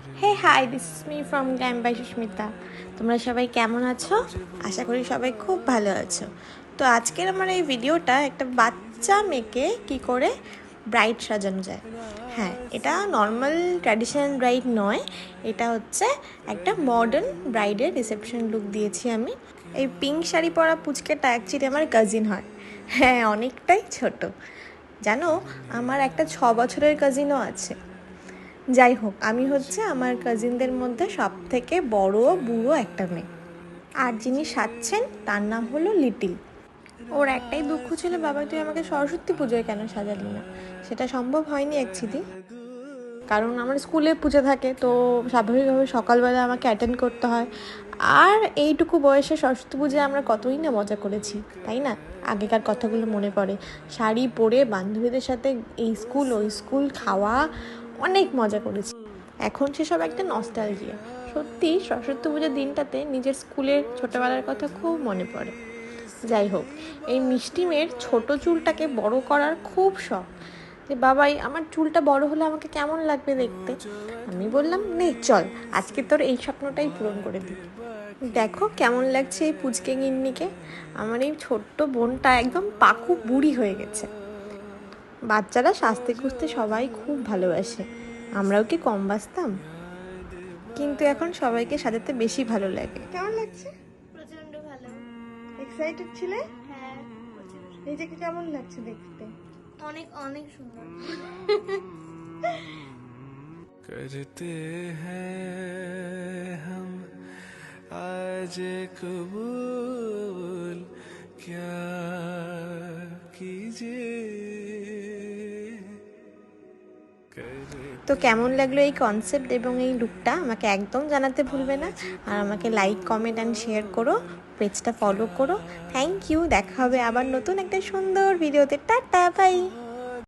Hey hi, this is me from Glam by Susmita. তোমরা সবাই কেমন আছো? আশা করি সবাই খুব ভালো আছো। তো আজকের আমার এই ভিডিওটা একটা বাচ্চা মেয়েকে কি করে ব্রাইড সাজানো যায়। হ্যাঁ, এটা নর্মাল ট্র্যাডিশনাল ব্রাইড নয়, এটা হচ্ছে একটা মডার্ন ব্রাইডের রিসেপশন লুক দিয়েছি আমি। এই পিঙ্ক শাড়ি পরা পুচকেটা অ্যাকচুয়ালি আমার কাজিন হয়। হ্যাঁ, অনেকটাই ছোট। জানো, আমার একটা 6 বছরের কাজিনও আছে। যাই হোক, আমি হচ্ছে আমার কাজিনদের মধ্যে সব থেকে বড় বুড়ো একটা মেয়ে। আর যিনি সাজছেন তার নাম হলো লিটিল। ওর একটাই দুঃখ ছিল, বাবা তুই আমাকে সরস্বতী পুজোয় কেন সাজালি না। সেটা সম্ভব হয়নি অ্যাকচুয়ালি, কারণ আমার স্কুলে পুজো থাকে, তো স্বাভাবিকভাবে সকালবেলা আমাকে অ্যাটেন্ড করতে হয়। আর এইটুকু বয়সে সরস্বতী পুজোয় আমরা কতই না মজা করেছি, তাই না? আগেকার কথাগুলো মনে পড়ে, শাড়ি পরে বান্ধবীদের সাথে এই স্কুল ওই স্কুল খাওয়া, অনেক মজা করেছি। এখন সেসব একটা নস্টালজিয়া। সত্যি সরস্বতী পুজোর দিনটাতে নিজের স্কুলের ছোটোবেলার কথা খুব মনে পড়ে। যাই হোক, এই মিষ্টি মেয়ের ছোটো চুলটাকে বড় করার খুব শখ, যে বাবাই আমার চুলটা বড় হলে আমাকে কেমন লাগবে দেখতে। আমি বললাম নে চল, আজকে তোর এই স্বপ্নটাই পূরণ করে দিই। দেখো কেমন লাগছে এই পুচকে গিন্নিকে। আমার এই ছোট্ট বোনটা একদম পাকু বুড়ি হয়ে গেছে। বাচ্চারা সাজতে খুঁজতে সবাই খুব ভালোবাসে, আমরাও কি কম বাসতাম? কিন্তু এখন সবাইকে সাজাতে বেশি ভালো লাগে। কেমন লাগছে? প্রচন্ড ভালো। এক্সাইটেড ছিলে? হ্যাঁ, নিজেকে কেমন লাগছে দেখতে? অনেক অনেক সুন্দর। करते हैं हम आज कबूल क्या कीजिए। তো কেমন লাগলো এই কনসেপ্ট এবং এই লুকটা আমাকে একদম জানাতে ভুলবে না। আর আমাকে লাইক কমেন্ট অ্যান্ড শেয়ার করো, পেজটা ফলো করো। থ্যাংক ইউ, দেখা হবে আবার নতুন একটা সুন্দর ভিডিওতে। Tata, by.